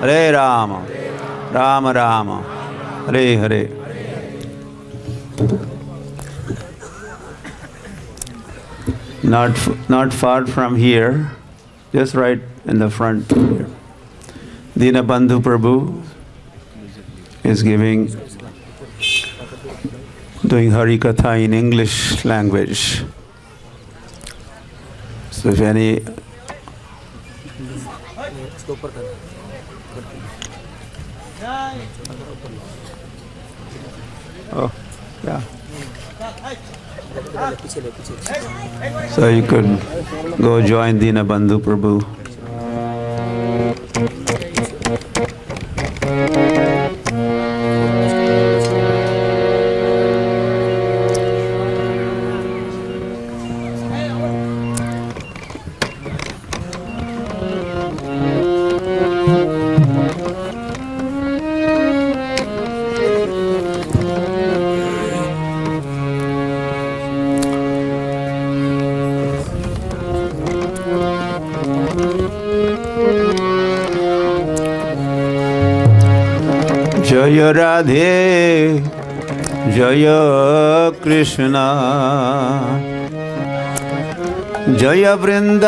Hare Rama, Rama Rama, Hare Hare. Not far from here, just right in the front here, Dinabandhu Prabhu is doing Hari Katha in English language. So if any... Oh, yeah. So you could go join Dinabandhu Prabhu. Jaya Radhe, Jaya Krishna, Jaya Vrindavan,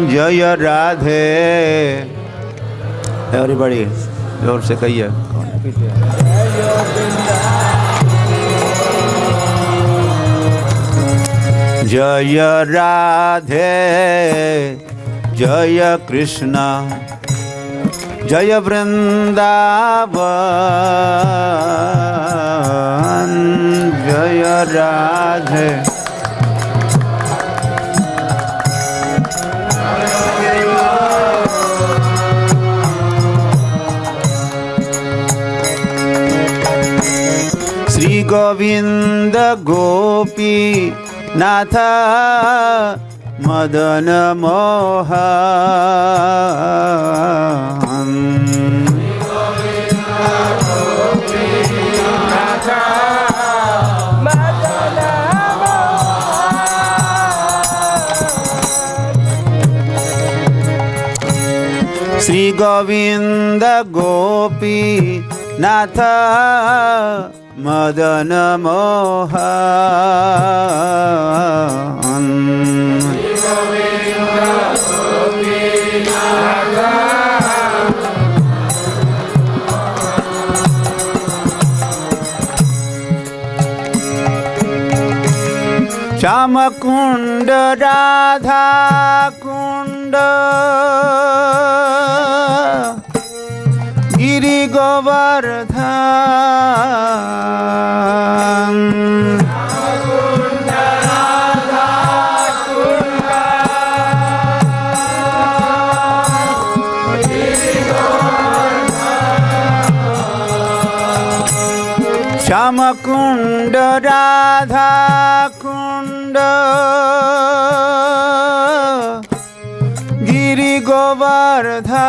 Jaya Radhe. Everybody, जोर से कहिए. Jaya Radhe, Jaya Krishna, Jaya Vrindavan, Jaya Radhe. Sri Govinda Gopi Natha Madana Mohan, Sri Govinda Gopi Natha Madana Mohan, Shama Kunda Radha Kunda Giri Govardhan, Shama Kunda Radha Kunda Giri Govardhan,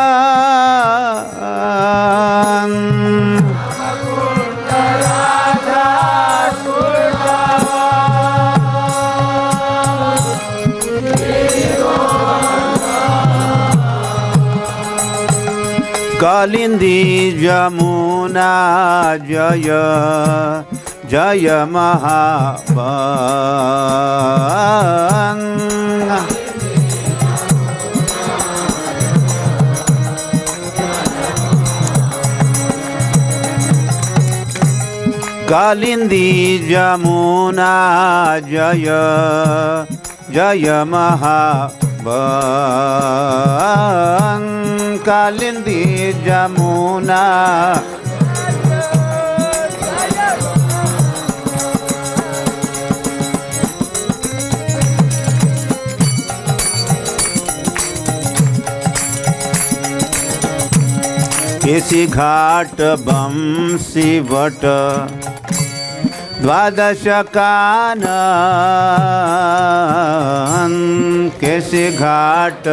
Kalindi Jamuna Jaya Jaya Mahaban, Kalindi Jamuna Jaya Jaya Mahaban, Kalindi Jamuna केसी घाट बंसी what द्वादश कानन, केसी घाट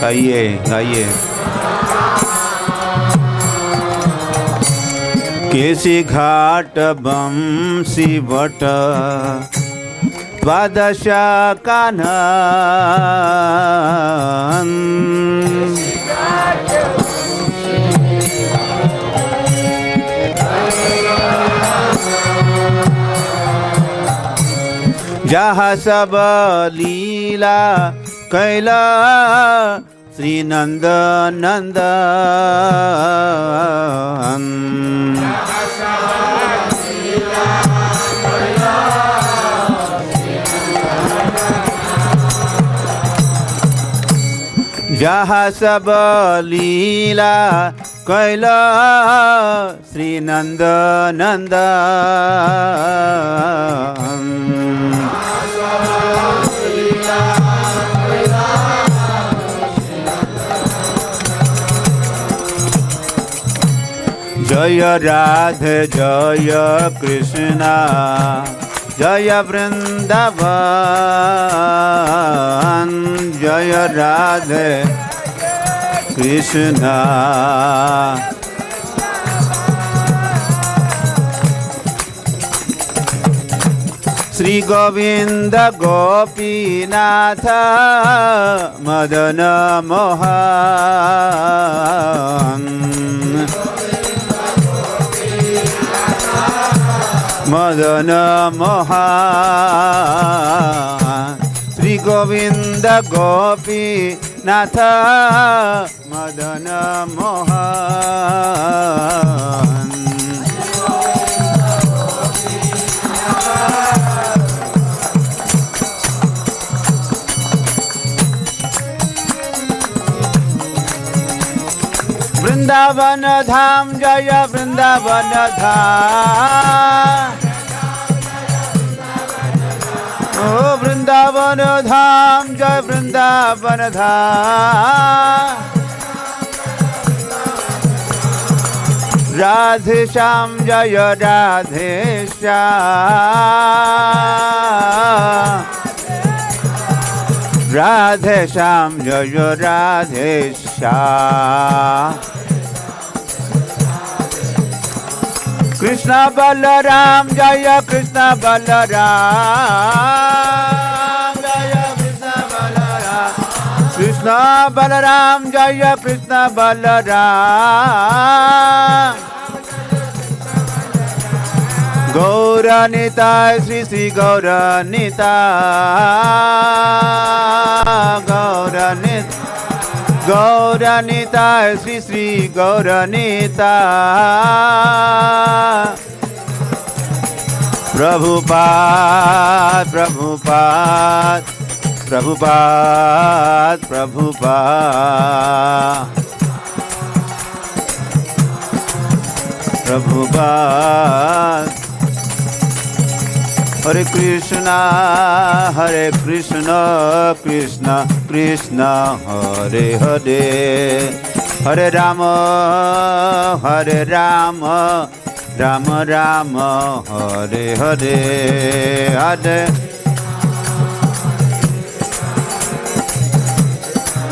गाइए गाइए केसी घाट बंसी what Dvadasha Kanan Jaha sab leela kaila Sri Nanda Nandan Jaha sab leela kaila Sri Nanda Nandan Jaya Radha Jaya Krishna Jaya Vrindavan Jaya Radha Krishna Sri Govinda Gopinatha Madana Mohan Madana Mohan Sri Govinda Gopinatha Madana Mohan Vrindavan Dham Jaya Vrindavan Dham Oh Vrindavan Dham Jaya Vrindavan Dham Radhe Shyam Jaya Radhe Shyam Radhe Shyam Jaya Radhe Shyam Krishna Balaram Jaya Krishna Balaram Jaya Krishna Balaram Krishna Balaram Jaya Krishna Balaram Gauranita Sri Sri Gauranita Gauranita Gauranita Sri Sri Gauranita Prabhupada Prabhupada Prabhupada Prabhupada Prabhupada Hare Krishna Krishna Krishna Hare Hare Hare Rama Rama Rama Hare Hare Hare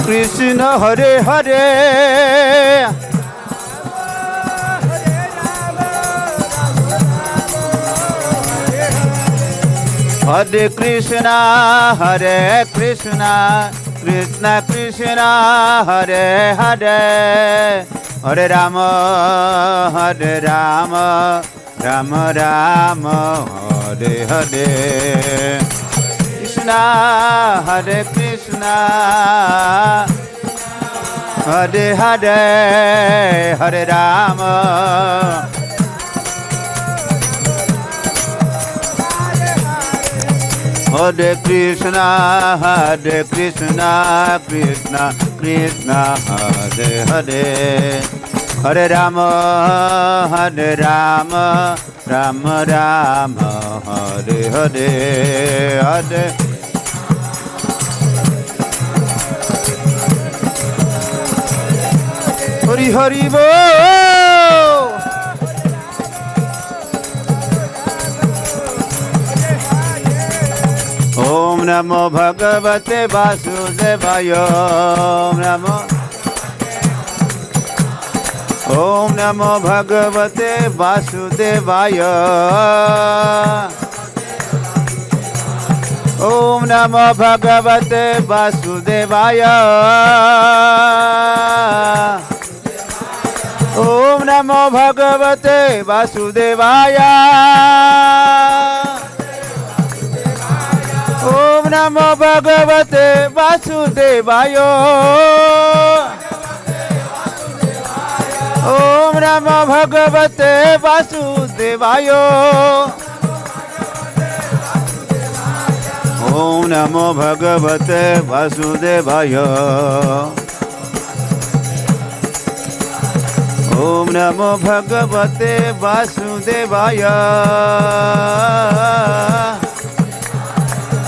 Krishna Hare Hare Hare Krishna Krishna Krishna Hare Hare Hare Rama Rama Rama Hare Hare Krishna Hare Krishna Hare Hare Hare Rama Hare Krishna Krishna Krishna Hare Hare Hare Rama Rama Rama Hare Hare Hare Hari Hari Bol Om Namo Bhagavate Vasudevaya Om Namo Bhagavate Vasudevaya ओम नमो भगवते वासुदेवाय। ओम नमो भगवते वासुदेवाय। ओम नमो भगवते वासुदेवाय। ओम नमो भगवते वासुदेवाय। ओम नमो भगवते वासुदेवाय। ओम नमो भगवते वासुदेवाय।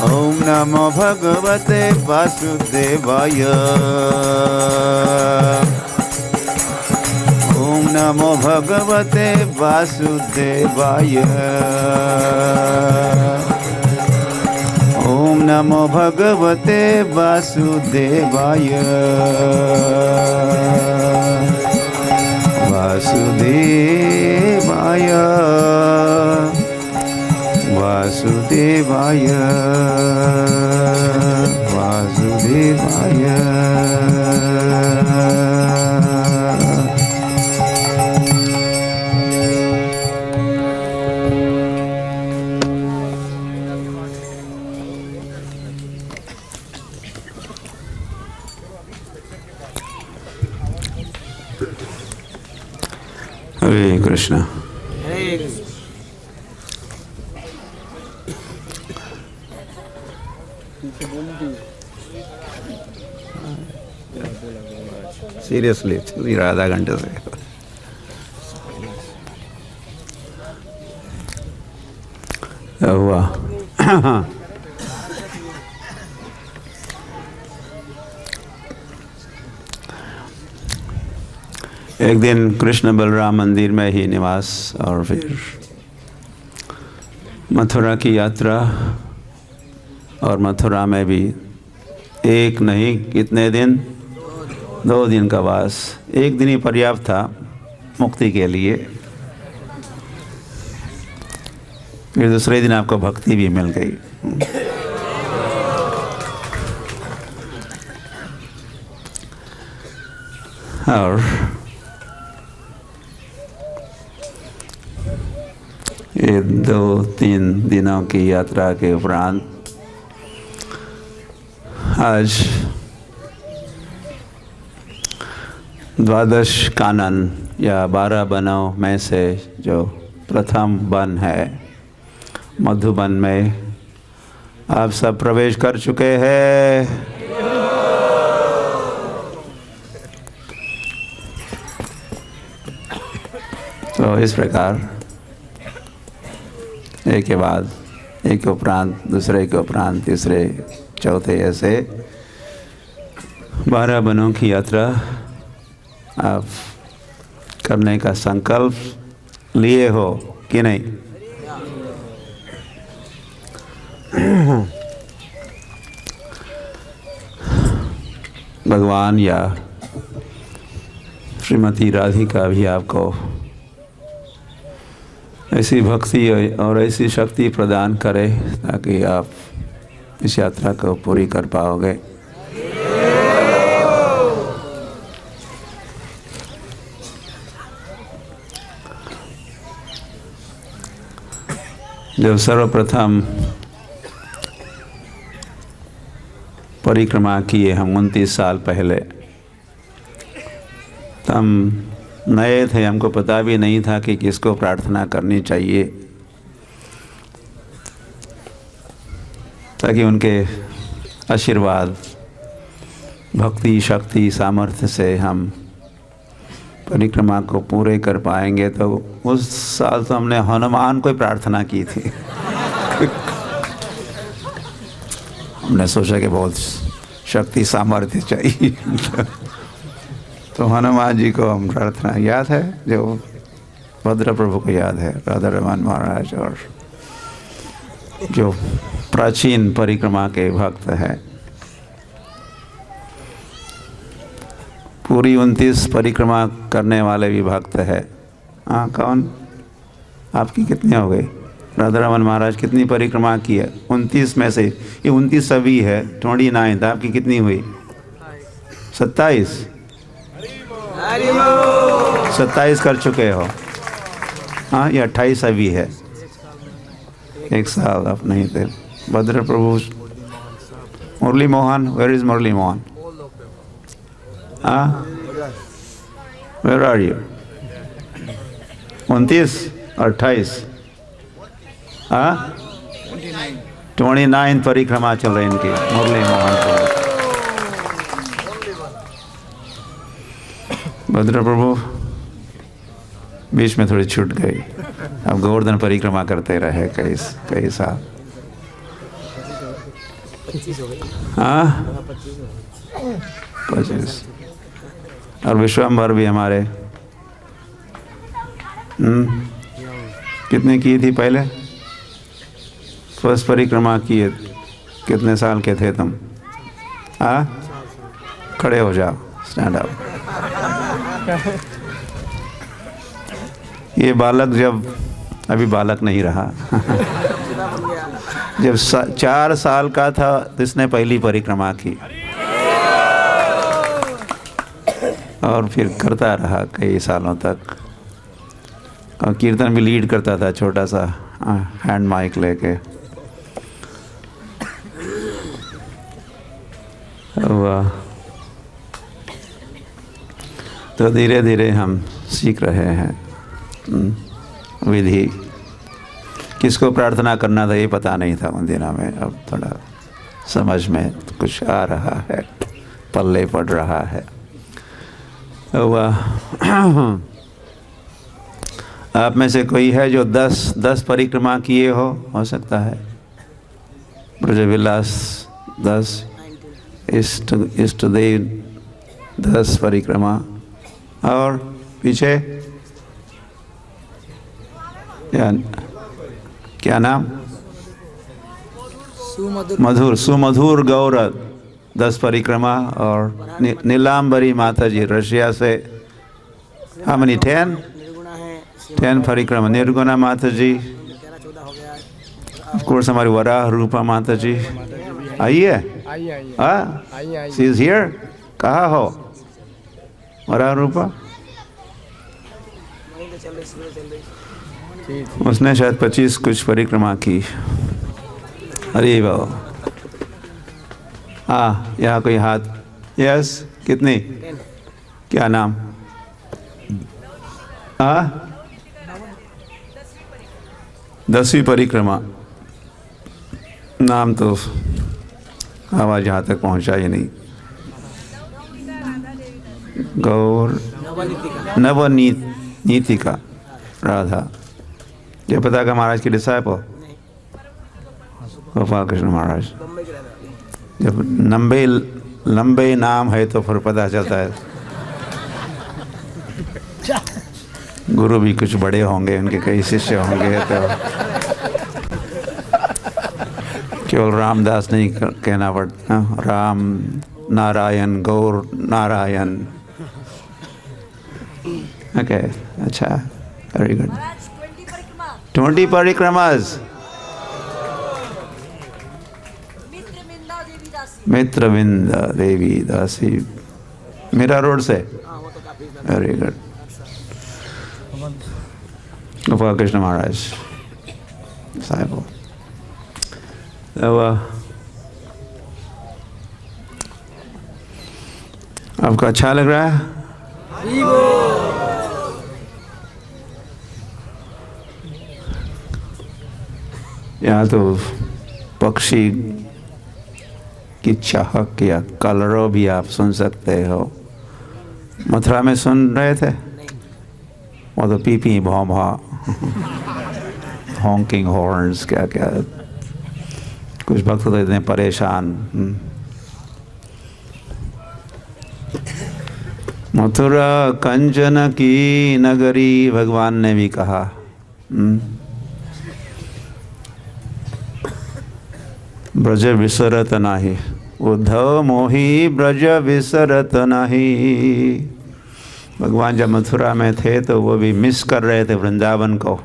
ओम नमो भगवते वासुदेवाय। ओम नमो भगवते वासुदेवाय। ओम नमो भगवते वासुदेवाय। वासुदेवाय वासुदेवाय वासुदेवाय। हरे कृष्णा। सीरियसली चल रहा आधा घंटे से। क्या हुआ? एक दिन कृष्ण बलराम मंदिर में ही निवास और फिर मथुरा की यात्रा, और मथुरा में भी एक नहीं कितने दिन, 2 दिन का वास। एक दिन ही पर्याप्त था मुक्ति के लिए, फिर दूसरे दिन आपको भक्ति भी मिल गई। और ये 2-3 दिनों की यात्रा के उपरांत आज द्वादश कानन या 12 वनों में से जो प्रथम वन है मधुबन में आप सब प्रवेश कर चुके हैं। तो इस प्रकार एक के बाद एक के उपरांत दूसरे के उपरांत तीसरे चौथे ऐसे 12 वनों की यात्रा आप करने का संकल्प लिए हो कि नहीं? भगवान या श्रीमती राधिका भी आपको ऐसी भक्ति और ऐसी शक्ति प्रदान करे ताकि आप इस यात्रा को पूरी कर पाओगे। जब सर्वप्रथम परिक्रमा किए हम 29 साल पहले, तो हम नए थे, हमको पता भी नहीं था कि किसको प्रार्थना करनी चाहिए ताकि उनके आशीर्वाद, भक्ति, शक्ति, सामर्थ्य से हम परिक्रमा को पूरे कर पाएंगे। तो उस साल तो हमने हनुमान को प्रार्थना की थी। हमने सोचा कि बहुत शक्ति सामर्थ्य चाहिए। तो हनुमान जी को हम प्रार्थना याद है, जो भद्र प्रभु को याद है, राधा रमन महाराज, और जो प्राचीन परिक्रमा के भक्त हैं। पूरी 29 परिक्रमा करने वाले भी भक्त हैं। हाँ, कौन? आपकी कितनी हो गई? राधा रमन महाराज कितनी परिक्रमा की है? 29 में से ये 29 सभी है, 29। आपकी कितनी हुई? 27। 27 कर चुके हो। हाँ, ये 28 अभी है। एक साल आप नहीं थे। भद्र प्रभु, मुरली मोहन, वेयर इज मुरली मोहन? हाँ, वेयर आर यू? 29 और 28। हाँ, 29 परिक्रमा चल रही इनकी, मुरली मोहन को। भद्र प्रभु बीच में थोड़ी छूट गई। अब गोवर्धन परिक्रमा करते रहे कई साल। हाँ, 25। और विश्वम्भर भी हमारे कितने की थी पहले? फर्स्ट परिक्रमा की है। कितने साल के थे तुम? हाँ, खड़े हो जाओ, स्टैंड अप। ये बालक जब अभी बालक नहीं रहा जब 4 साल का था तो इसने पहली परिक्रमा की और फिर करता रहा कई सालों तक। और कीर्तन भी लीड करता था, छोटा सा हैंड माइक लेके। वाह। तो धीरे धीरे हम सीख रहे हैं विधि। किसको प्रार्थना करना था ये पता नहीं था उन दिनों में। अब थोड़ा समझ में कुछ आ रहा है, पल्ले पड़ रहा है। वाह। आप में से कोई है जो 10 परिक्रमा किए हो सकता है? ब्रजविलास 10, इष्ट देव 10 परिक्रमा। और पीछे क्या नाम? सुमधुर गौर 10 परिक्रमा। और नीलांबरी माता जी रशिया से how many 10 परिक्रमा। निर्गुणा माता जी, कोर्स हमारी वराह रूपा माता जी आई है। She is here. कहाँ हो वराह रूपा? उसने शायद 25 कुछ परिक्रमा की। अरे बाबा। हाँ, यहाँ कोई हाथ? यस, कितनी? क्या नाम? हाँ, 10वीं परिक्रमा। नाम तो आवाज यहाँ तक पहुँचा ही नहीं। गौर नवनीतिका राधा। ये पता का महाराज की डिसाइपल गोपाल कृष्ण महाराज। जब लंबे नाम है तो फिर पता चलता है गुरु भी कुछ बड़े होंगे, उनके कई शिष्य होंगे। तो केवल रामदास नहीं कहना पड़ता, राम नारायण, गौर नारायण। ओके, अच्छा, वेरी गुड। 20 परिक्रमास। मित्रविंदा देवी दासी, मीरा रोड से। Very good. गोपाल कृष्ण महाराज साहब। आपको अच्छा लग रहा है? यहाँ तो पक्षी की चहक या कलरव भी आप सुन सकते हो। मथुरा में सुन रहे थे? वो तो पी पी भौ भौ, हॉकिंग हॉर्न्स, क्या क्या। कुछ भक्त तो इतने परेशान। मथुरा कंचन की नगरी, भगवान ने भी कहा। ब्रज विसरत नाही, उद्धव मोही ब्रज विसरत नहीं। भगवान जब मथुरा में थे तो वो भी मिस कर रहे थे वृंदावन को।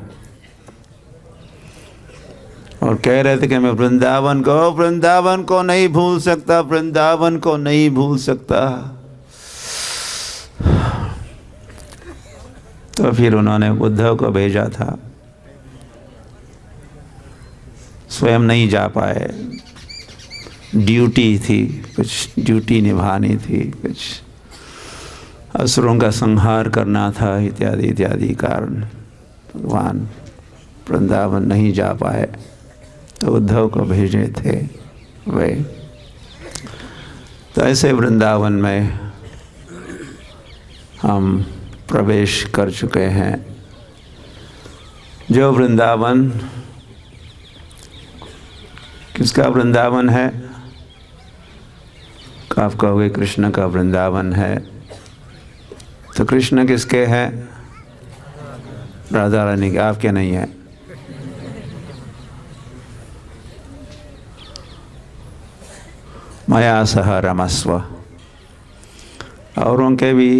और कह रहे थे कि मैं वृंदावन को नहीं भूल सकता, वृंदावन को नहीं भूल सकता। तो फिर उन्होंने उद्धव को भेजा था, स्वयं नहीं जा पाए, ड्यूटी थी, कुछ ड्यूटी निभानी थी, कुछ असुरों का संहार करना था, इत्यादि इत्यादि कारण भगवान वृंदावन नहीं जा पाए। तो उद्धव को भेजे थे वे। तो ऐसे वृंदावन में हम प्रवेश कर चुके हैं। जो वृंदावन किसका वृंदावन है? आप कहोगे कृष्ण का वृंदावन है। तो कृष्ण किसके हैं? राधा रानी के। आपके नहीं है। मया सह रमस्व। औरों के भी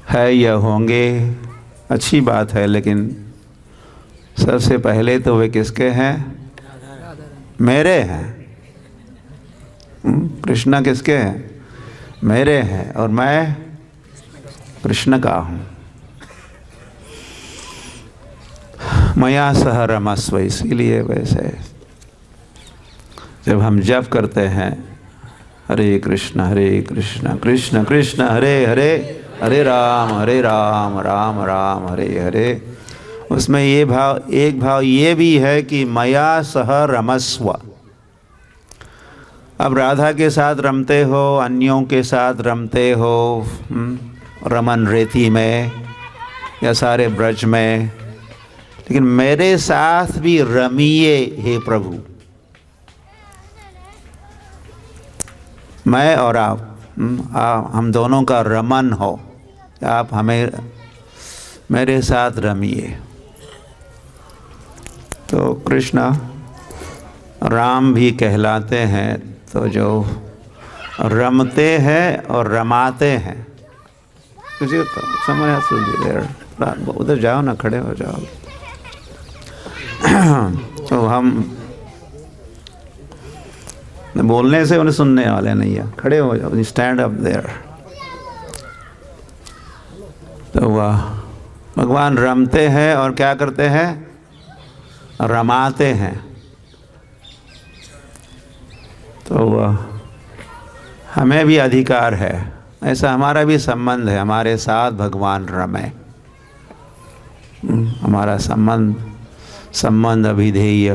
है या होंगे, अच्छी बात है, लेकिन सबसे पहले तो वे किसके हैं? मेरे हैं। कृष्ण किसके हैं? मेरे हैं, और मैं कृष्ण का हूँ। मया सह रमस्व। इसीलिए वैसे जब हम जप करते हैं हरे कृष्ण कृष्ण कृष्ण हरे हरे, हरे राम राम राम हरे हरे, उसमें ये भाव, एक भाव ये भी है कि मया सह रमस्व। अब राधा के साथ रमते हो, अन्यों के साथ रमते हो, रमन रेती में या सारे ब्रज में, लेकिन मेरे साथ भी रमिए हे प्रभु। मैं और आप, हम दोनों का रमन हो, आप हमें मेरे साथ रमिए। तो कृष्ण राम भी कहलाते हैं, तो जो रमते हैं और रमाते हैं। मुझे समझ, उधर जाओ ना, खड़े हो जाओ। तो हम बोलने से उन्हें सुनने वाले नहीं है, खड़े हो जाओ, स्टैंड अप देयर। तो वह भगवान रमते हैं और क्या करते हैं? रमाते हैं। तो वह हमें भी अधिकार है, ऐसा हमारा भी संबंध है, हमारे साथ भगवान रमे। हमारा संबंध अभिधेय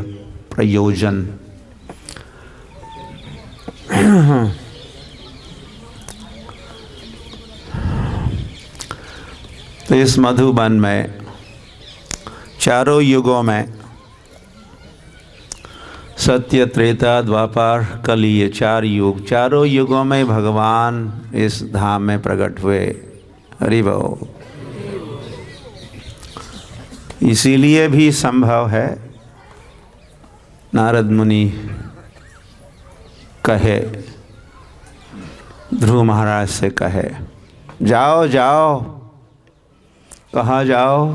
प्रयोजन। तो इस मधुबन में चारों युगों में, सत्य त्रेता द्वापर कली, ये 4 युग, चारों युगों में भगवान इस धाम में प्रकट हुए। हरि बोल। इसीलिए भी संभव है नारद मुनि कहे, ध्रुव महाराज से कहे, जाओ जाओ। कहाँ जाओ?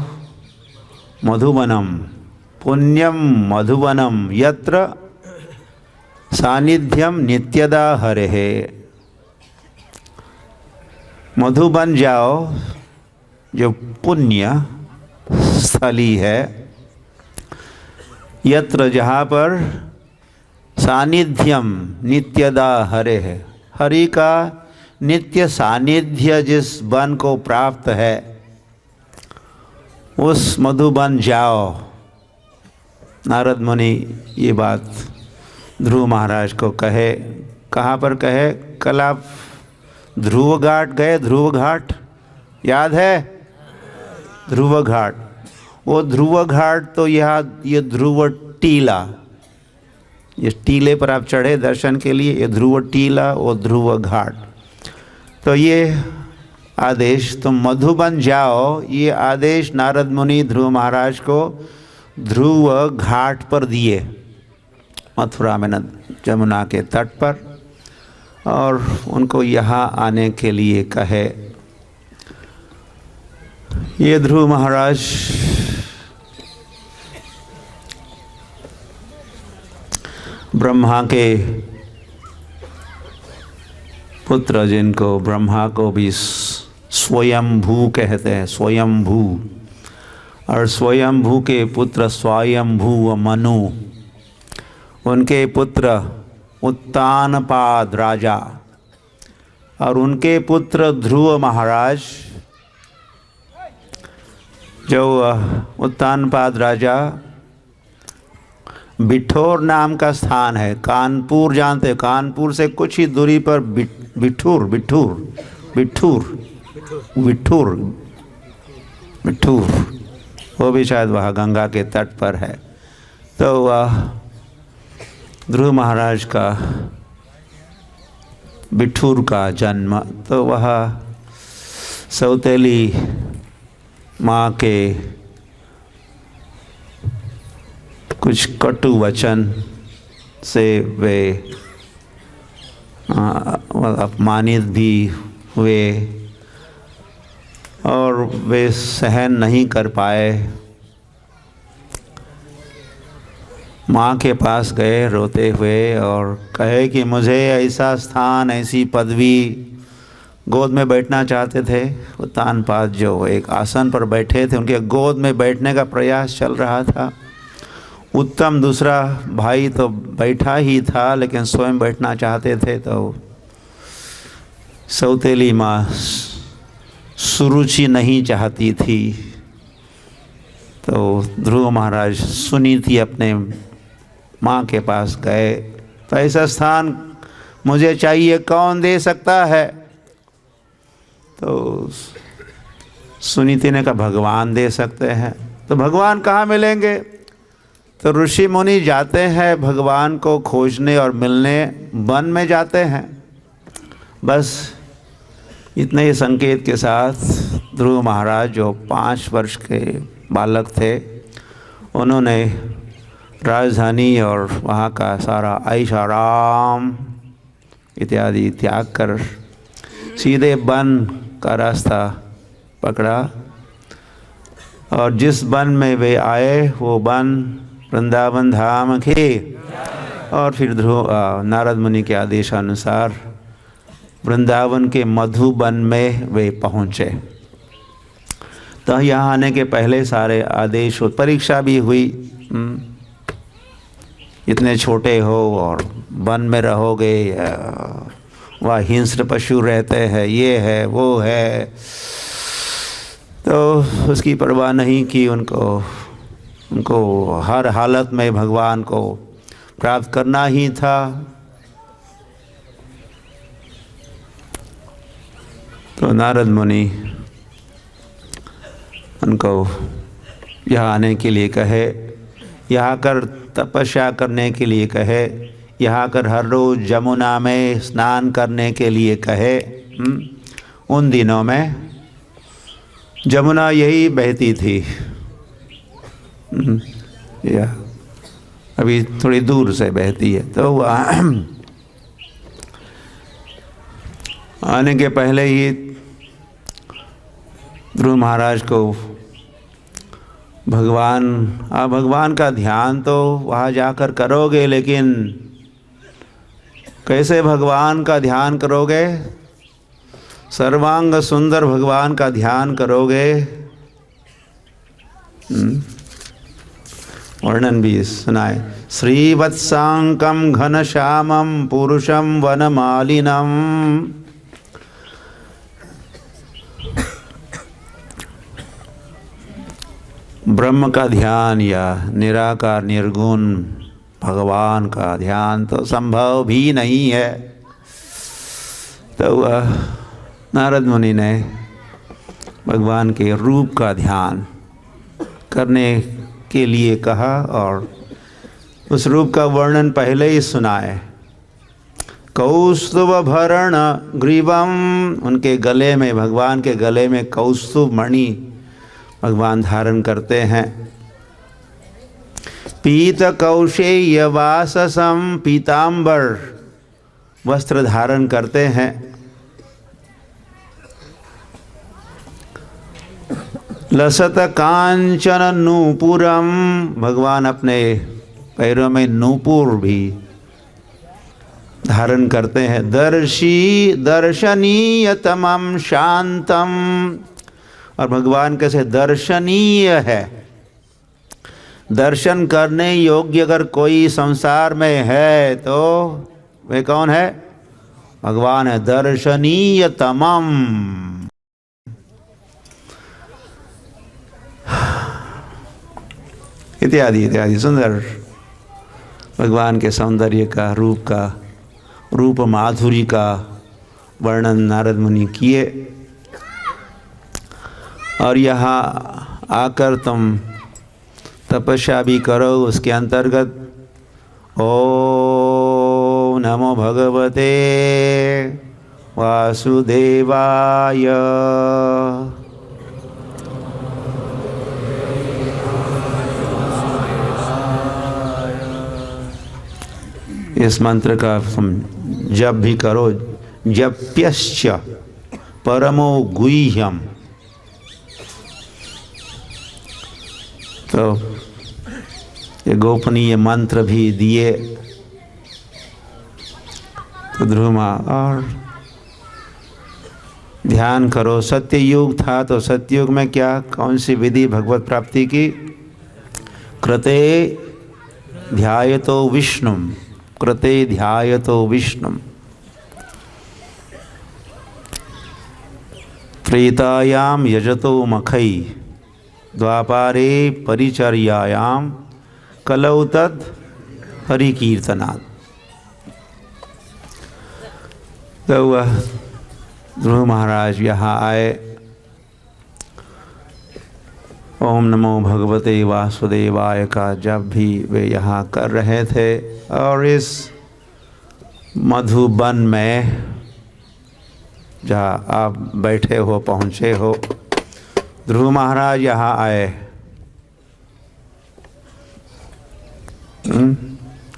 मधुबनम, पुण्यम मधुबनम, यत्र सानिध्यम नित्यदा हरेः। मधुबन जाओ, जो पुण्य स्थली है, यत्र, जहाँ पर सानिध्यम नित्यदा हरेः, हरि का नित्य सानिध्य जिस वन को प्राप्त है, उस मधुबन जाओ। नारद मुनि ये बात ध्रुव महाराज को कहे। कहाँ पर कहे? कल आप ध्रुव घाट गए, ध्रुव घाट याद है? ध्रुव घाट, वो ध्रुव घाट तो यहाँ, ये ध्रुव टीला, ये टीले पर आप चढ़े दर्शन के लिए, ये ध्रुव टीला, वो ध्रुव घाट। तो ये आदेश, तुम मधुबन जाओ, ये आदेश नारद मुनि ध्रुव महाराज को ध्रुव घाट पर दिए, मथुरा में जमुना के तट पर, और उनको यहाँ आने के लिए कहे। ये ध्रुव महाराज ब्रह्मा के पुत्र, जिनको ब्रह्मा को भी स्वयंभू कहते हैं, स्वयंभू, और स्वयंभू के पुत्र स्वयंभू व मनु, उनके पुत्र उत्तानपाद राजा और उनके पुत्र ध्रुव महाराज। जो उत्तानपाद राजा, बिठोर नाम का स्थान है, कानपुर जानते हैं, कानपुर से कुछ ही दूरी पर बिठूर बिठूर बिठूर बिठूर बिठूर, वो भी शायद वहाँ गंगा के तट पर है। तो ध्रुव महाराज का बिठूर का जन्म, तो वह सौतेली माँ के कुछ कटु वचन से वे अपमानित भी हुए और वे सहन नहीं कर पाए। माँ के पास गए रोते हुए और कहे कि मुझे ऐसा स्थान, ऐसी पदवी, गोद में बैठना चाहते थे। उत्तानपाद जो एक आसन पर बैठे थे, उनके गोद में बैठने का प्रयास चल रहा था। उत्तम दूसरा भाई तो बैठा ही था, लेकिन स्वयं बैठना चाहते थे। तो सौतेली माँ सुरुचि नहीं चाहती थी। तो ध्रुव महाराज सुनी थी अपने माँ के पास गए, तो ऐसा स्थान मुझे चाहिए, कौन दे सकता है? तो सुनीति ने कहा भगवान दे सकते हैं। तो भगवान कहाँ मिलेंगे? तो ऋषि मुनि जाते हैं भगवान को खोजने और मिलने, वन में जाते हैं। बस इतने ही संकेत के साथ ध्रुव महाराज, जो 5 वर्ष के बालक थे, उन्होंने राजधानी और वहाँ का सारा ऐश आराम इत्यादि त्याग कर सीधे वन का रास्ता पकड़ा। और जिस वन में वे आए वो वन वृंदावन धाम थे। और फिर नारद मुनि के आदेशानुसार वृंदावन के मधुबन में वे पहुँचे। तो यहाँ आने के पहले सारे आदेश, परीक्षा भी हुई। इतने छोटे हो और वन में रहोगे, वह हिंस्र पशु रहते हैं, ये है वो है। तो उसकी परवाह नहीं की। उनको हर हालत में भगवान को प्राप्त करना ही था। तो नारद मुनि उनको यहाँ आने के लिए कहे, यहाँ कर तपस्या करने के लिए कहे, यहाँ कर हर रोज़ जमुना में स्नान करने के लिए कहे। उन दिनों में जमुना यही बहती थी। या अभी थोड़ी दूर से बहती है। तो आने के पहले ही ध्रुव महाराज को भगवान का ध्यान तो वहाँ जाकर करोगे, लेकिन कैसे भगवान का ध्यान करोगे? सर्वांग सुंदर भगवान का ध्यान करोगे। वर्णन भी सुनाए। श्रीवत्सांकम घनश्यामम पुरुषम वनमालिनम। ब्रह्म का ध्यान या निराकार निर्गुण भगवान का ध्यान तो संभव भी नहीं है। तो नारद मुनि ने भगवान के रूप का ध्यान करने के लिए कहा और उस रूप का वर्णन पहले ही सुनाए। कौस्तुभ भरण ग्रीवम, उनके गले में, भगवान के गले में कौस्तुभ मणि भगवान धारण करते हैं। पीत कौशेय वाससम, पीतांबर वस्त्र धारण करते हैं। लसत कांचन नूपुरम, भगवान अपने पैरों में नूपुर भी धारण करते हैं। दर्शनीयतमं शांतम, और भगवान कैसे दर्शनीय है, दर्शन करने योग्य अगर कोई संसार में है तो वे कौन है? भगवान है। दर्शनीयतमम इत्यादि इत्यादि सुंदर भगवान के सौंदर्य का, रूप माधुरी का वर्णन नारद मुनि किए। और यहाँ आकर तुम तपस्या भी करो। उसके अंतर्गत ओम नमो भगवते वासुदेवाय, इस मंत्र का तुम जप भी करो। जप्यश्च परमो गुह्यम, तो ये गोपनीय मंत्र भी दिए। तो ध्रुमा और ध्यान करो। सत्ययुग था तो सत्ययुग में क्या, कौन सी विधि भगवत प्राप्ति की? कृते ध्यायतो विष्णुम, कृते ध्यायतो विष्णुम। त्रेतायाम यजतो मखै, द्वापारे परिचर्यायाम, कलौ तद् हरिकीर्तनात्। तो वह ध्रुव महाराज यहाँ आए। ओम नमो भगवते वासुदेवाय का जब भी वे यहाँ कर रहे थे, और इस मधुबन में जहाँ आप बैठे हो, पहुँचे हो, ध्रुव महाराज यहाँ आए।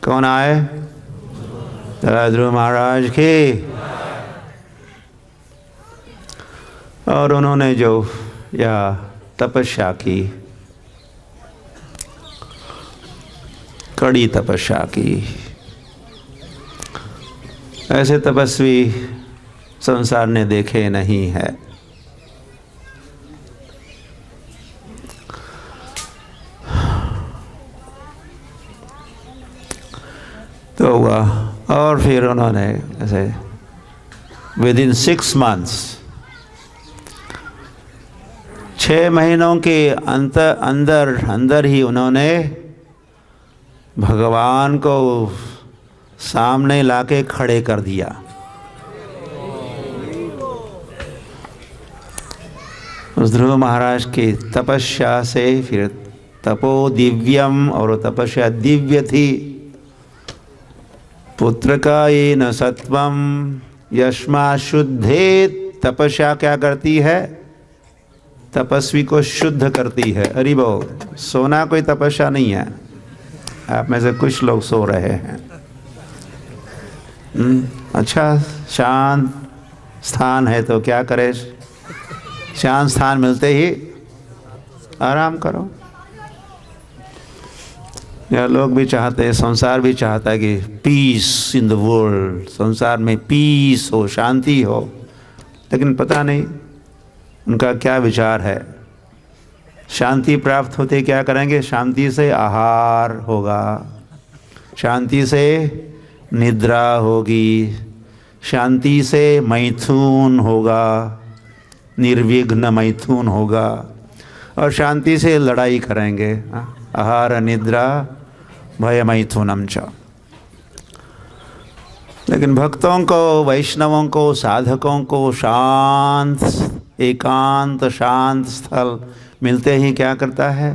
कौन आए? ध्रुव महाराज के। और उन्होंने जो यह तपस्या की, कड़ी तपस्या की, ऐसे तपस्वी संसार ने देखे नहीं है। तो वह और फिर उन्होंने ऐसे विदिन 6 months, 6 महीनों के अंदर ही उन्होंने भगवान को सामने लाके खड़े कर दिया। उस ध्रुव महाराज की तपस्या से फिर तपो दिव्यम, और तपस्या दिव्य थी। पुत्र का ये न सत्वम यस्मा शुद्धे, तपस्या क्या करती है? तपस्वी को शुद्ध करती है। अरे वो सोना कोई तपस्या नहीं है। आप में से कुछ लोग सो रहे हैं। अच्छा, शांत स्थान है तो क्या करे? शांत स्थान मिलते ही आराम करो। या लोग भी चाहते हैं, संसार भी चाहता है कि पीस इन द वर्ल्ड, संसार में पीस हो, शांति हो। लेकिन पता नहीं उनका क्या विचार है। शांति प्राप्त होते क्या करेंगे? शांति से आहार होगा, शांति से निद्रा होगी, शांति से मैथुन होगा, निर्विघ्न मैथुन होगा, और शांति से लड़ाई करेंगे। आहार निद्रा भय मैथुनम च। लेकिन भक्तों को, वैष्णवों को, साधकों को शांत, एकांत शांत स्थल मिलते ही क्या करता है?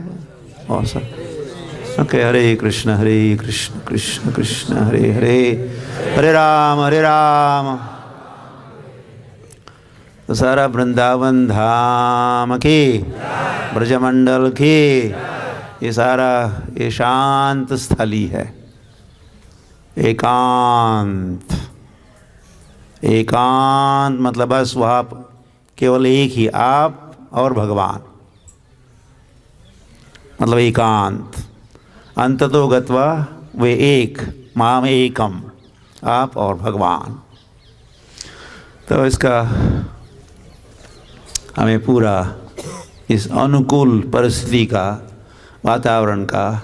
ओके, हरे कृष्ण कृष्ण कृष्ण हरे हरे, हरे राम तो सारा वृंदावन धाम के, ब्रजमंडल के, ये सारा ये शांत स्थली है। एकांत, एकांत मतलब बस वहाँ केवल एक ही, आप और भगवान, मतलब एकांत। अंततो गत्वा वे एक, माम एकम, आप और भगवान। तो इसका हमें पूरा इस अनुकूल परिस्थिति का, वातावरण का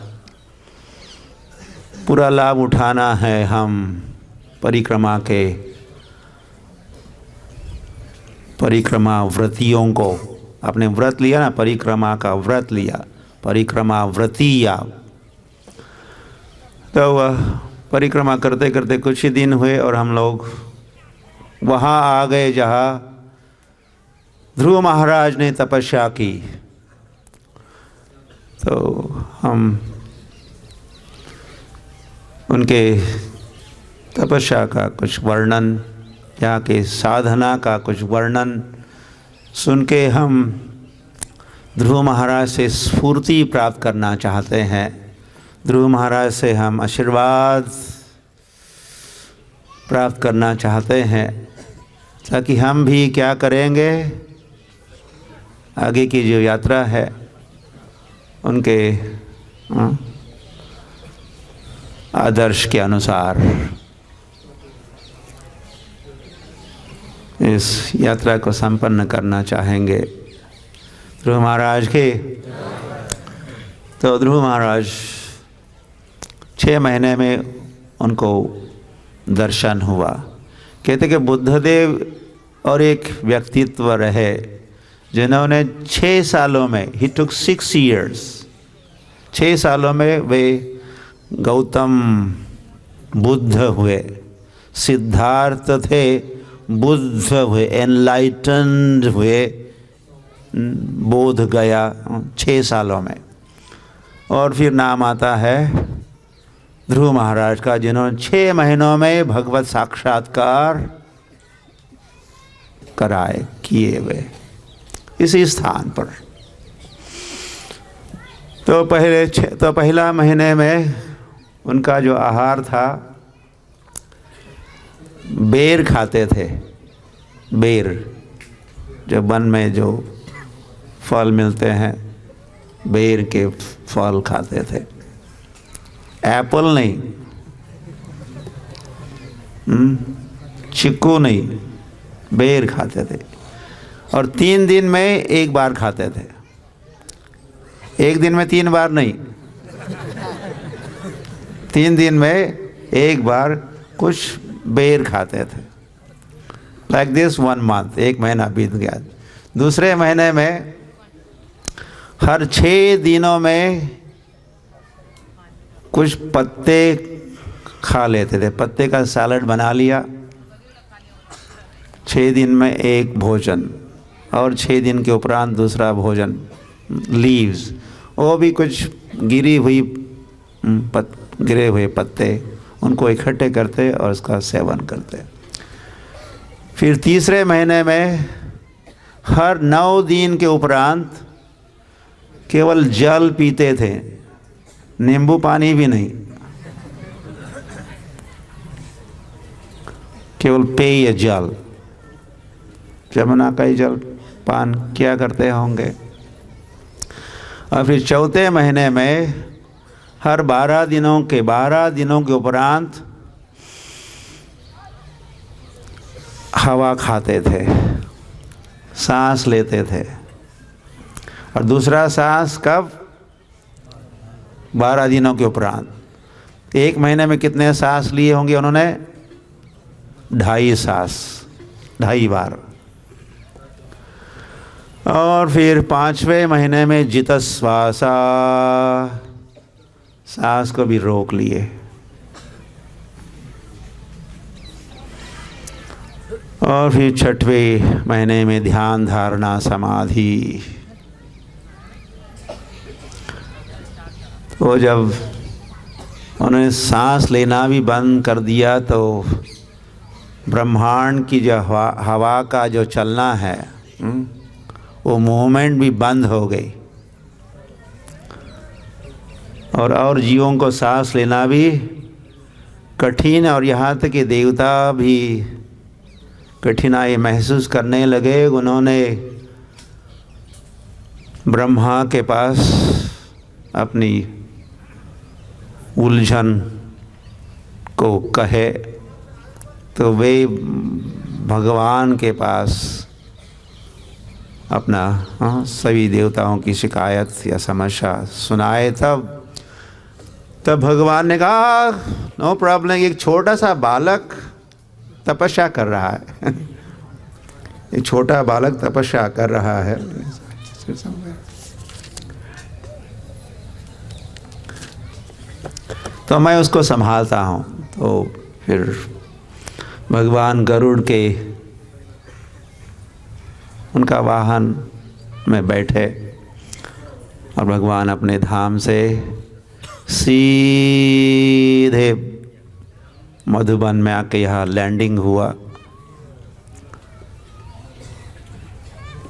पूरा लाभ उठाना है। हम परिक्रमा व्रतियों को, आपने व्रत लिया ना, परिक्रमा का व्रत लिया, परिक्रमा व्रतिया। तो वह परिक्रमा करते करते कुछ ही दिन हुए और हम लोग वहाँ आ गए जहाँ ध्रुव महाराज ने तपस्या की। तो हम उनके तपस्या का कुछ वर्णन, यहाँ के साधना का कुछ वर्णन सुन के हम ध्रुव महाराज से स्फूर्ति प्राप्त करना चाहते हैं। ध्रुव महाराज से हम आशीर्वाद प्राप्त करना चाहते हैं, ताकि हम भी क्या करेंगे, आगे की जो यात्रा है उनके आदर्श के अनुसार इस यात्रा को संपन्न करना चाहेंगे। ध्रुव महाराज के, तो ध्रुव महाराज 6 महीने में उनको दर्शन हुआ। कहते कि बुद्धदेव और एक व्यक्तित्व रहे जिन्होंने 6 सालों में, ही टुक 6 years, 6 सालों में वे गौतम बुद्ध हुए, सिद्धार्थ थे, बुद्ध हुए, एनलाइटन्ड हुए, बोध गया 6 सालों में। और फिर नाम आता है ध्रुव महाराज का, जिन्होंने 6 महीनों में भगवत साक्षात्कार कराए, किए हुए इसी स्थान पर। तो पहला महीने में उनका जो आहार था, बेर खाते थे। बेर, जो वन में जो फल मिलते हैं, बेर के फल खाते थे, एप्पल नहीं, चिक्कू नहीं, बेर खाते थे। और 3 दिन में 1 बार खाते थे, 1 दिन में 3 बार नहीं, 3 दिन में 1 बार कुछ बेर खाते थे। लाइक दिस 1 month, 1 महीना बीत गया। दूसरे महीने में हर 6 दिनों में कुछ पत्ते खा लेते थे, पत्ते का सैलड बना लिया। 6 दिन में 1 भोजन और 6 दिन के उपरांत दूसरा भोजन, लीव्स, वो भी कुछ गिरे हुए पत्ते, उनको इकट्ठे करते और उसका सेवन करते। फिर तीसरे महीने में हर 9 दिन के उपरांत केवल जल पीते थे, नींबू पानी भी नहीं, केवल पेय जल, जमुना का ही जल पान किया करते होंगे। और फिर चौथे महीने में हर 12 दिनों के उपरांत हवा खाते थे, सांस लेते थे। और दूसरा सांस कब? 12 दिनों के उपरांत। 1 महीने में कितने सांस लिए होंगे उन्होंने? 2.5 सांस, 2.5 बार। और फिर 5वें महीने में जितश्वासा, सांस को भी रोक लिए। और फिर 6वें महीने में ध्यान धारणा समाधि। तो जब उन्होंने सांस लेना भी बंद कर दिया तो ब्रह्मांड की जो हवा का जो चलना है, वो मूवमेंट भी बंद हो गई। और जीवों को सांस लेना भी कठिन, और यहाँ तक कि देवता भी कठिनाई महसूस करने लगे। उन्होंने ब्रह्मा के पास अपनी उलझन को कहे तो वे भगवान के पास अपना सभी देवताओं की शिकायत या समस्या सुनाए। तब भगवान ने कहा नो प्रॉब्लम, एक छोटा सा बालक तपस्या कर रहा है एक छोटा बालक तपस्या कर रहा है, तो मैं उसको संभालता हूँ। तो फिर भगवान गरुड़ के उनका वाहन में बैठे और भगवान अपने धाम से सीधे मधुबन में आके यहाँ लैंडिंग हुआ।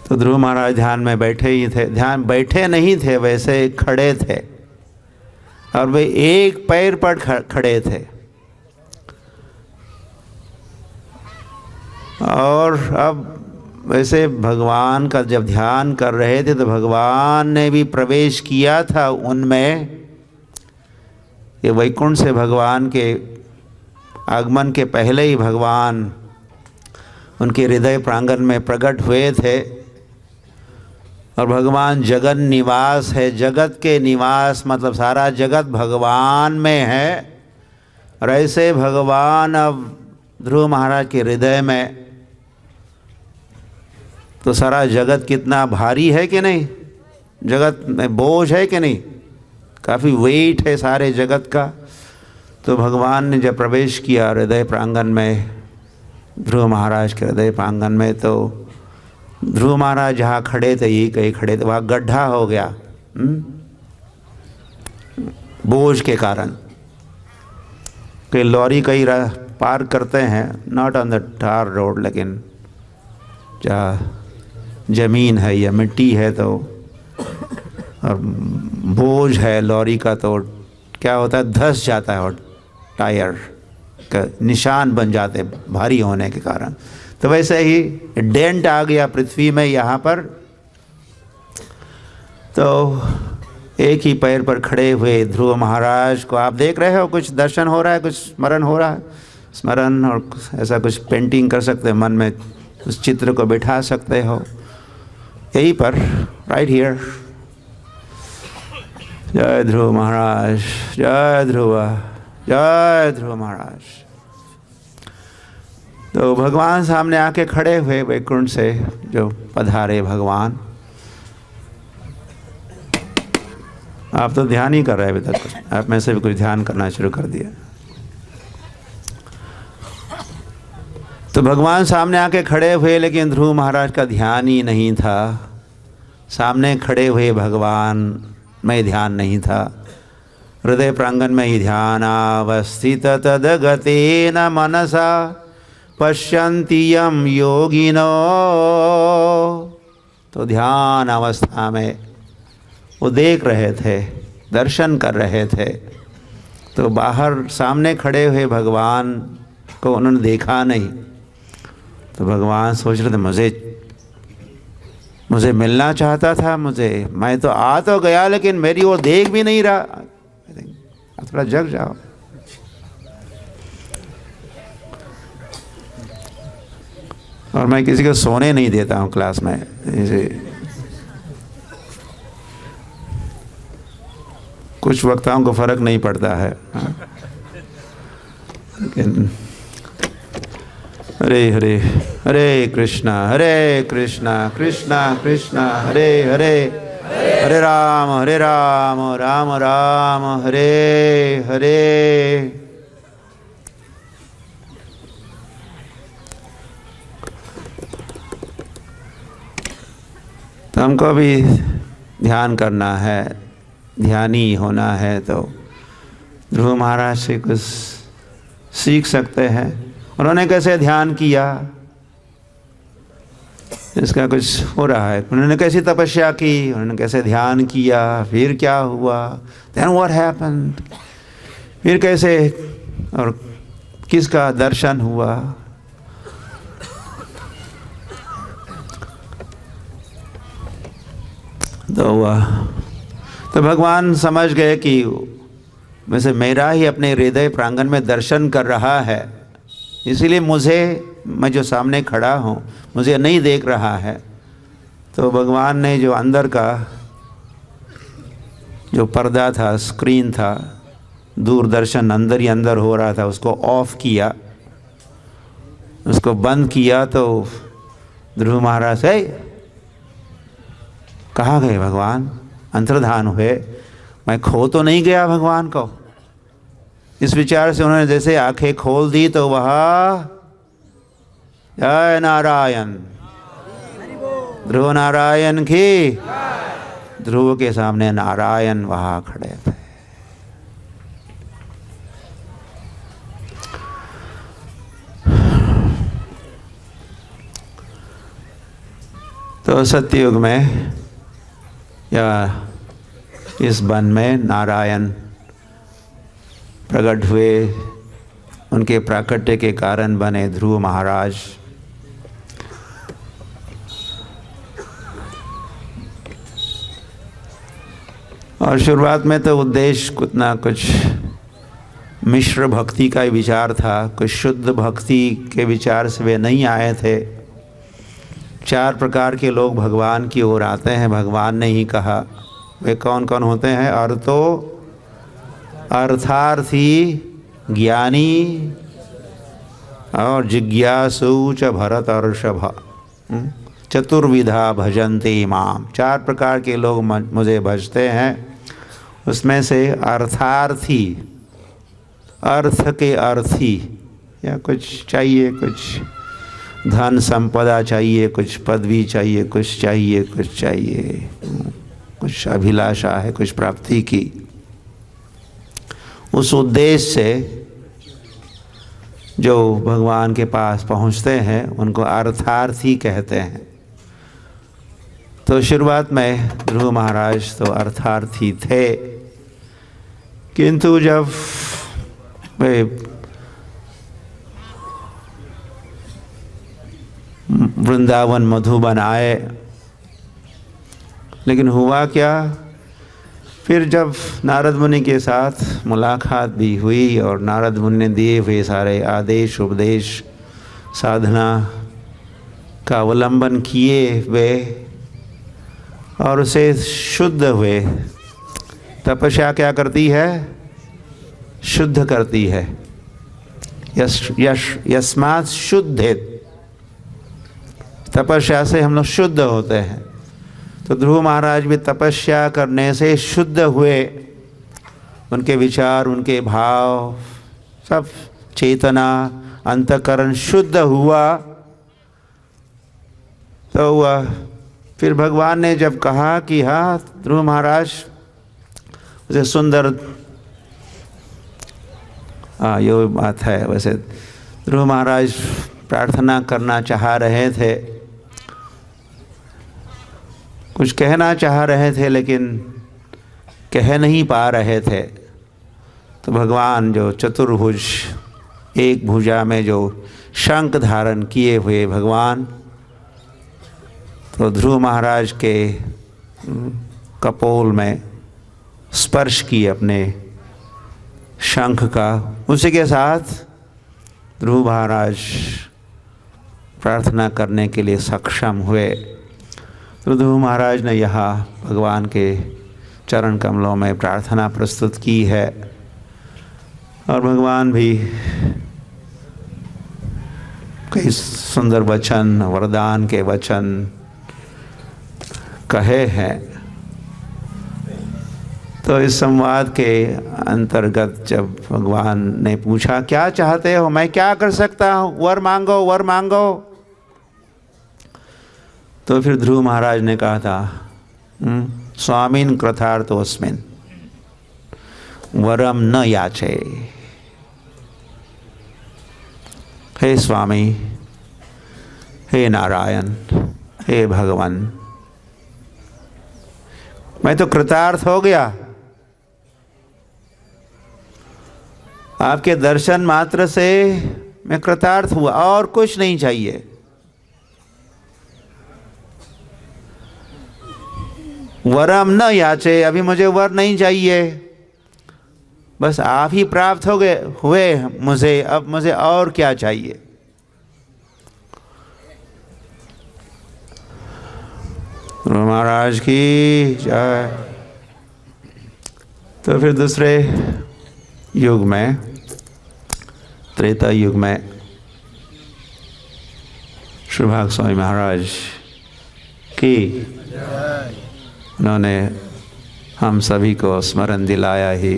तो ध्रुव महाराज ध्यान में बैठे ही थे, ध्यान बैठे नहीं थे, वैसे खड़े थे और वे एक पैर पर खड़े थे। और अब वैसे भगवान का जब ध्यान कर रहे थे तो भगवान ने भी प्रवेश किया था उनमें। ये वैकुंठ से भगवान के आगमन के पहले ही भगवान उनके हृदय प्रांगण में प्रकट हुए थे। और भगवान जगन निवास है, जगत के निवास मतलब सारा जगत भगवान में है। और ऐसे भगवान अब ध्रुव महाराज के हृदय में, तो सारा जगत कितना भारी है कि नहीं, जगत में बोझ है कि नहीं, काफ़ी वेट है सारे जगत का। तो भगवान ने जब प्रवेश किया हृदय प्रांगण में, ध्रुव महाराज के हृदय प्रांगण में, तो ध्रुव महाराज जहाँ खड़े थे, यही कहीं खड़े थे, वहाँ गड्ढा हो गया बोझ के कारण। कि लॉरी कहीं पार करते हैं, not on the tar road, लेकिन जहाँ ज़मीन है या मिट्टी है तो, और बोझ है लॉरी का, तो क्या होता है, धंस जाता है और टायर का निशान बन जाते हैं भारी होने के कारण। तो वैसे ही डेंट आ गया पृथ्वी में यहाँ पर। तो एक ही पैर पर खड़े हुए ध्रुव महाराज को आप देख रहे हो, कुछ दर्शन हो रहा है, कुछ स्मरण हो रहा है, स्मरण और ऐसा कुछ पेंटिंग कर सकते हैं, मन में उस चित्र को बिठा सकते हो यहीं पर, राइट हियर। जय ध्रुव महाराज, जय ध्रुव महाराज। तो भगवान सामने आके खड़े हुए वैकुंठ से जो पधारे भगवान। आप तो ध्यान ही कर रहे हैं अभी तक, आप में से भी कुछ ध्यान करना शुरू कर दिया। तो भगवान सामने आके खड़े हुए, लेकिन ध्रुव महाराज का ध्यान ही नहीं था। सामने खड़े हुए भगवान में ध्यान नहीं था, हृदय प्रांगण में ही ध्यान। अवस्थित तदगतेन मनसा पश्यन्ति यम योगिनो। तो ध्यान अवस्था में वो देख रहे थे, दर्शन कर रहे थे। तो बाहर सामने खड़े हुए भगवान को उन्होंने देखा नहीं। तो भगवान सोच रहे थे मुझे मिलना चाहता था, मैं तो आ तो गया, लेकिन मेरी ओर देख भी नहीं रहा। आप थोड़ा जग जाओ। और मैं किसी को सोने नहीं देता हूँ क्लास में, जैसे कुछ वक्ताओं को फर्क नहीं पड़ता है, लेकिन हरे हरे हरे कृष्णा कृष्णा कृष्णा हरे हरे, हरे राम राम राम हरे हरे। तो हमको भी ध्यान करना है, ध्यानी होना है। तो ध्रुव महाराज से कुछ सीख सकते हैं। उन्होंने कैसे ध्यान किया, इसका कुछ हो रहा है। उन्होंने कैसी तपस्या की, उन्होंने कैसे ध्यान किया, फिर क्या हुआ, then what happened, फिर कैसे और किसका दर्शन हुआ। तो भगवान समझ गए कि वैसे मेरा ही अपने हृदय प्रांगण में दर्शन कर रहा है, इसीलिए मैं जो सामने खड़ा हूँ मुझे नहीं देख रहा है। तो भगवान ने जो अंदर का जो पर्दा था, स्क्रीन था, दूरदर्शन अंदर ही अंदर हो रहा था, उसको ऑफ किया, उसको बंद किया। तो ध्रुव महाराज कहाँ गए भगवान? अंतर्धान हुए। मैं खो तो नहीं गया भगवान को? इस विचार से उन्होंने जैसे आंखें खोल दी तो वह जय नारायण, ध्रुव नारायण की। ध्रुव के सामने नारायण वहां खड़े थे। तो सत्ययुग में या इस वन में नारायण प्रकट हुए, उनके प्राकट्य के कारण बने ध्रुव महाराज। और शुरुआत में तो उद्देश्य कितना कुछ मिश्र भक्ति का ही विचार था, कुछ शुद्ध भक्ति के विचार से वे नहीं आए थे। 4 प्रकार के लोग भगवान की ओर आते हैं, भगवान ने ही कहा। वे कौन कौन होते हैं? अर्थार्थी, ज्ञानी और जिज्ञासु च भरत अर्षभ चतुर्विधा भजन्ते माम। 4 प्रकार के लोग मुझे भजते हैं। उसमें से अर्थार्थी, अर्थ के अर्थी, या कुछ चाहिए, कुछ धन संपदा चाहिए, कुछ पदवी चाहिए, कुछ चाहिए, कुछ चाहिए, कुछ अभिलाषा है, कुछ प्राप्ति की। उस उद्देश्य से जो भगवान के पास पहुंचते हैं उनको अर्थार्थी कहते हैं। तो शुरुआत में ध्रुव महाराज तो अर्थार्थी थे, किंतु जब वे वृंदावन मधुबन आए, लेकिन हुआ क्या? फिर जब नारद मुनि के साथ मुलाकात भी हुई और नारद मुनि ने दिए हुए सारे आदेश उपदेश साधना का अवलंबन किए वे और उसे शुद्ध हुए। तपस्या क्या करती है? शुद्ध करती है। यस्मात् शुद्धेत, तपस्या से हम लोग शुद्ध होते हैं। तो ध्रुव महाराज भी तपस्या करने से शुद्ध हुए। उनके विचार, उनके भाव, सब चेतना, अंतःकरण शुद्ध हुआ। तो वह फिर भगवान ने जब कहा कि हाँ ध्रुव महाराज, उसे सुंदर, ये बात है। वैसे ध्रुव महाराज प्रार्थना करना चाह रहे थे, कुछ कहना चाह रहे थे, लेकिन कह नहीं पा रहे थे। तो भगवान जो चतुर्भुज, एक भुजा में जो शंख धारण किए हुए भगवान, तो ध्रुव महाराज के कपोल में स्पर्श किए अपने शंख का। उसी के साथ ध्रुव महाराज प्रार्थना करने के लिए सक्षम हुए। तो ध्रुव महाराज ने यहाँ भगवान के चरण कमलों में प्रार्थना प्रस्तुत की है और भगवान भी कई सुंदर वचन, वरदान के वचन कहे हैं। तो इस संवाद के अंतर्गत जब भगवान ने पूछा क्या चाहते हो, मैं क्या कर सकता हूँ, वर मांगो, वर मांगो। तो फिर ध्रुव महाराज ने कहा था स्वामीन कृतार्थोऽस्मिन् वरम न याचे। हे स्वामी, हे नारायण, हे भगवान, मैं तो कृतार्थ हो गया। आपके दर्शन मात्र से मैं कृतार्थ हुआ, और कुछ नहीं चाहिए। वरम न याचे, अभी मुझे वर नहीं चाहिए। बस आप ही प्राप्त हो गए हुए मुझे, अब मुझे और क्या चाहिए। महाराज की जय। तो फिर दूसरे युग में, त्रेता युग में, श्रीभाग स्वामी महाराज की उन्होंने हम सभी को स्मरण दिलाया ही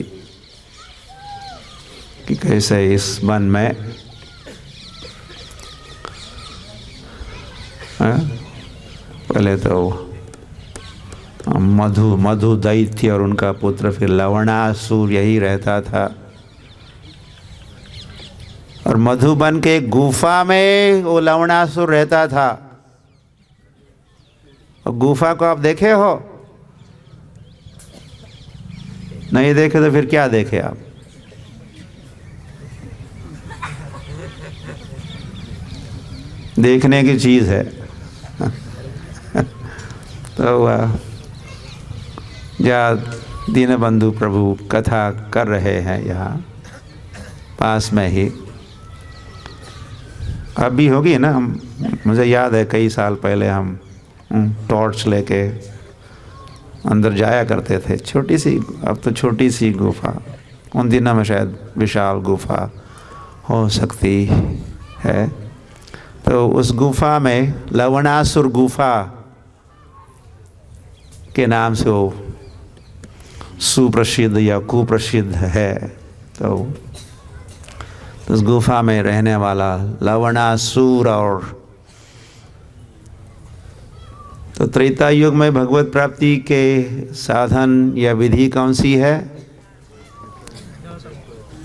कि कैसे इस वन में पहले तो मधु दैत्य और उनका पुत्र, फिर लवणासुर यही रहता था। और मधुबन के गुफा में वो लवणासुर रहता था। और गुफा को आप देखे हो? नहीं देखे तो फिर क्या देखे आप? देखने की चीज है। तो जहाँ दीनबंधु प्रभु कथा कर रहे हैं यहाँ पास में ही, अब भी होगी ना। मुझे याद है कई साल पहले हम टॉर्च लेके अंदर जाया करते थे। छोटी सी, अब तो छोटी सी गुफा, उन दिनों में शायद विशाल गुफा हो सकती है। तो उस गुफा में लवणासुर गुफा के नाम से वो सुप्रसिद्ध या कुप्रसिद्ध है। तो उस गुफा में रहने वाला लवणासुर। और तो त्रेता युग में भगवत प्राप्ति के साधन या विधि कौन सी है?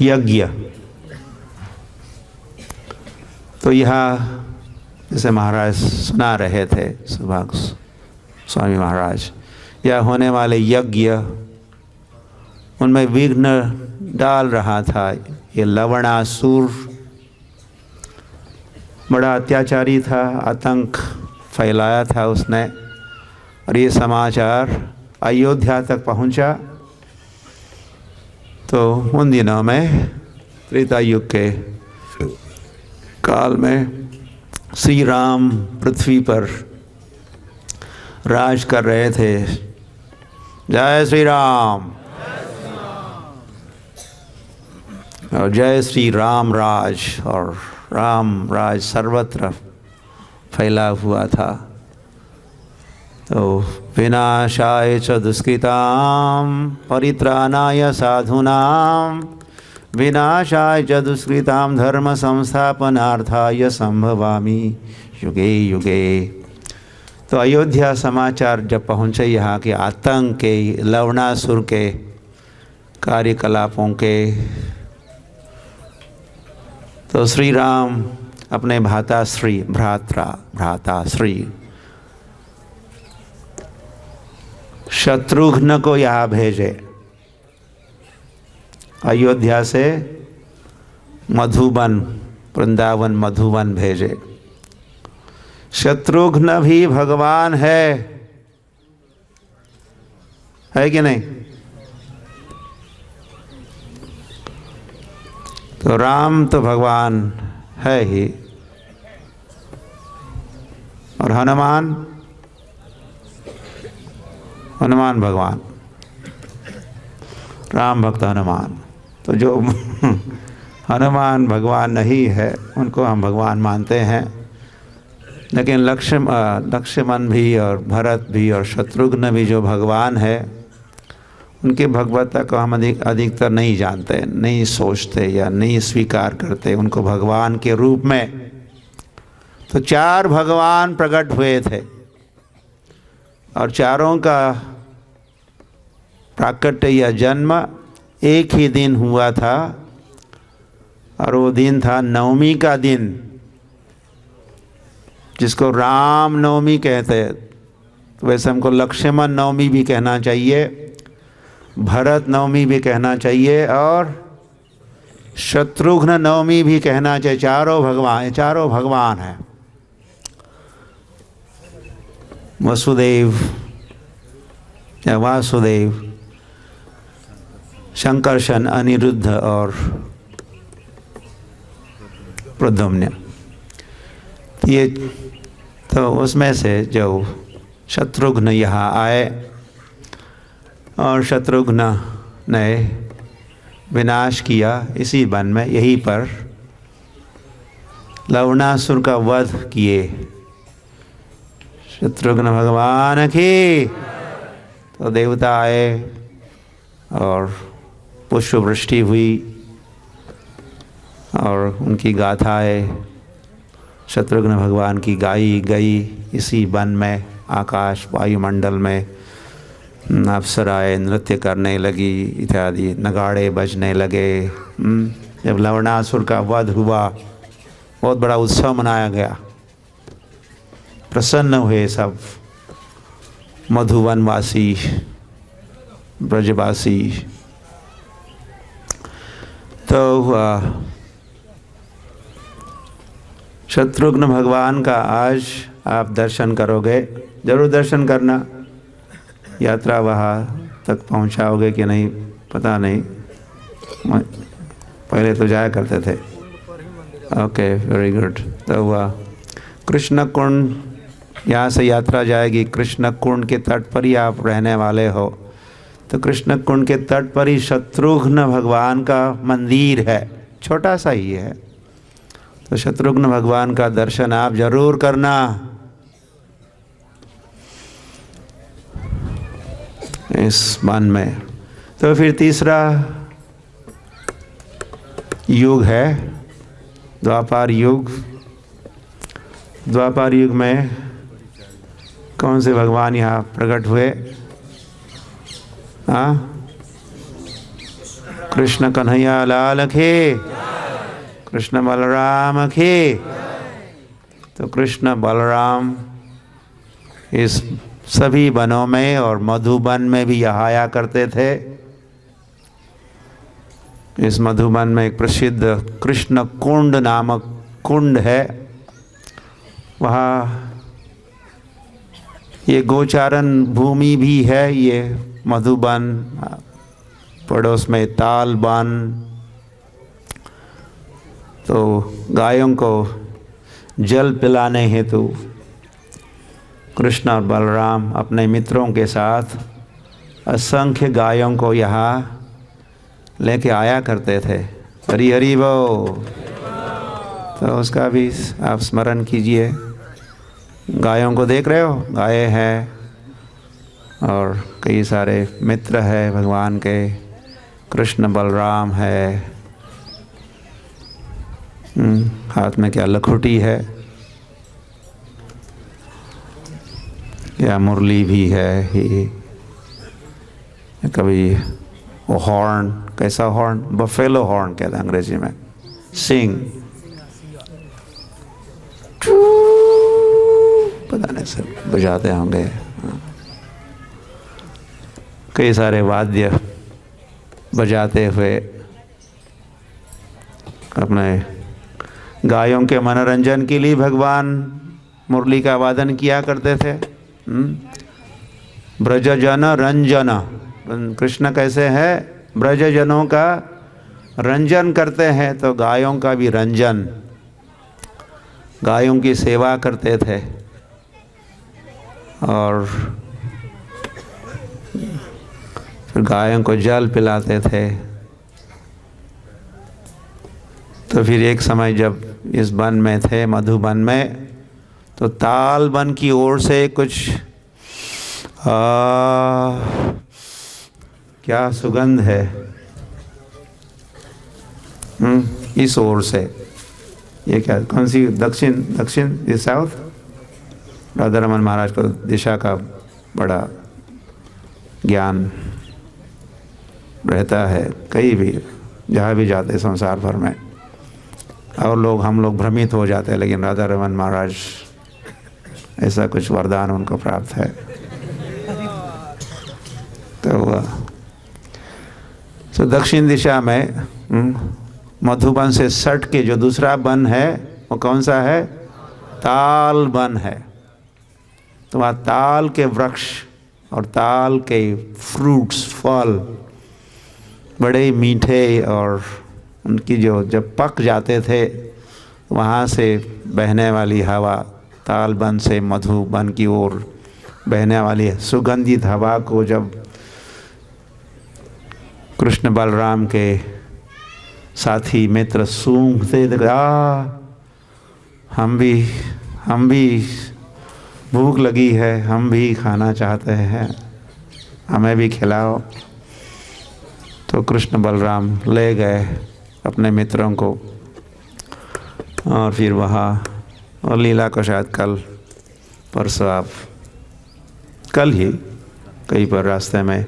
यज्ञ। तो यहाँ जैसे महाराज सुना रहे थे, सुभाग स्वामी महाराज, या होने वाले यज्ञ, उनमें विघ्न डाल रहा था ये लवणासुर। बड़ा अत्याचारी था, आतंक फैलाया था उसने। और ये समाचार अयोध्या तक पहुंचा। तो उन दिनों में त्रेता युग के काल में श्री राम पृथ्वी पर राज कर रहे थे। जय श्री राम और जय श्री राम राज। और राम राज सर्वत्र फैला हुआ था। तो विनाशाय च दुष्कृताम परित्राणाय साधूनां, विनाशाय च दुष्कृतां धर्म संस्थापनार्थाय संभवामि युगे युगे। तो अयोध्या समाचार जब पहुँचे यहाँ के आतंक के, लवणासुर के कार्यकलापों के, तो श्री राम अपने भ्राताश्री शत्रुघ्न को यहाँ भेजे। अयोध्या से मधुबन, वृंदावन मधुबन भेजे। शत्रुघ्न भी भगवान है कि नहीं? तो राम तो भगवान है ही। और हनुमान भगवान, राम भक्त हनुमान। तो जो हनुमान भगवान नहीं है उनको हम भगवान मानते हैं। लेकिन लक्ष्मण भी और भरत भी और शत्रुघ्न भी जो भगवान है, उनकी भगवत्ता को हम अधिकतर नहीं जानते, नहीं सोचते या नहीं स्वीकार करते उनको भगवान के रूप में। तो 4 भगवान प्रकट हुए थे और चारों का प्राकट्य या जन्म एक ही दिन हुआ था। और वो दिन था नवमी का दिन, जिसको राम नवमी कहते हैं। तो वैसे हमको लक्ष्मण नवमी भी कहना चाहिए, भरत नवमी भी कहना चाहिए और शत्रुघ्न नवमी भी कहना चाहिए। चारों भगवान हैं। वसुदेव या वासुदेव, संकर्षण, अनिरुद्ध और प्रद्युम्न। ये तो उसमें से जो शत्रुघ्न यहाँ आए और शत्रुघ्न ने विनाश किया इसी वन में, यहीं पर लवणासुर का वध किए शत्रुघ्न भगवान की। तो देवता आए और पुष्प वृष्टि हुई और उनकी गाथाएं शत्रुघ्न भगवान की गाई गई इसी वन में। आकाश वायुमंडल में अप्सराएं नृत्य करने लगी इत्यादि, नगाड़े बजने लगे। जब लवणासुर का वध हुआ बहुत बड़ा उत्सव मनाया गया, प्रसन्न हुए सब मधुवनवासी ब्रजवासी। तो शत्रुघ्न भगवान का आज आप दर्शन करोगे, जरूर दर्शन करना। यात्रा वहाँ तक पहुँचाओगे कि नहीं पता नहीं, पहले तो जाया करते थे। Okay, very good. तो वह कृष्ण कुंड, यहाँ से यात्रा जाएगी कृष्ण कुंड के तट पर ही आप रहने वाले हो। तो कृष्ण कुंड के तट पर ही शत्रुघ्न भगवान का मंदिर है, छोटा सा ही है। तो शत्रुघ्न भगवान का दर्शन आप जरूर करना। इस वन में। तो फिर तीसरा युग है द्वापर युग। द्वापर युग में कौन से भगवान यहाँ प्रकट हुए? हाँ, कृष्ण कन्हैया लाल के, कृष्ण बलराम के। तो कृष्ण बलराम इस सभी वनों में और मधुबन में भी यहाँ आया करते थे। इस मधुबन में एक प्रसिद्ध कृष्ण कुंड नामक कुंड है। वहाँ ये गोचारण भूमि भी है। ये मधुबन, पड़ोस में तालबन। तो गायों को जल पिलाने हेतु कृष्ण और बलराम अपने मित्रों के साथ असंख्य गायों को यहाँ लेके आया करते थे। हरि हरि बोल। तो उसका भी आप स्मरण कीजिए। गायों को देख रहे हो, गाय है और कई सारे मित्र है भगवान के। कृष्ण बलराम है, हाथ में क्या लखुटी है या मुरली भी है ही। कभी वो हॉर्न, कैसा हॉर्न? बफेलो हॉर्न कहते हैं अंग्रेजी में, सिंग। पता नहीं सर बजाते होंगे। कई सारे वाद्य बजाते हुए अपने गायों के मनोरंजन के लिए भगवान मुरली का वादन किया करते थे। ब्रजजन रंजन, कृष्ण कैसे है? ब्रजजनों का रंजन करते हैं। तो गायों का भी रंजन, गायों की सेवा करते थे और फिर गायों को जल पिलाते थे। तो फिर एक समय जब इस वन में थे, मधुबन में, तो तालबन की ओर से कुछ क्या सुगंध है, इस ओर से। ये क्या, कौन सी? दक्षिण, दक्षिण इस साउथ। राधा रमन महाराज को दिशा का बड़ा ज्ञान रहता है, कहीं भी जहाँ भी जाते संसार भर में। और लोग, हम लोग भ्रमित हो जाते हैं, लेकिन राधा रमन महाराज ऐसा कुछ वरदान उनको प्राप्त है। तो दक्षिण दिशा में मधुबन से सट के जो दूसरा वन है वो कौन सा है? ताल वन है। तो वहाँ ताल के वृक्ष और ताल के फ्रूट्स, फल बड़े ही मीठे, और उनकी जो जब पक जाते थे वहाँ से बहने वाली हवा, तालबन से मधुबन की ओर बहने वाली सुगंधित हवा को जब कृष्ण बलराम के साथी मित्र सूंघते थे, हम भी भूख लगी है, हम भी खाना चाहते हैं, हमें भी खिलाओ। तो कृष्ण बलराम ले गए अपने मित्रों को, और फिर वहाँ, और लीला को शायद कल परसों आप कल ही कहीं पर रास्ते में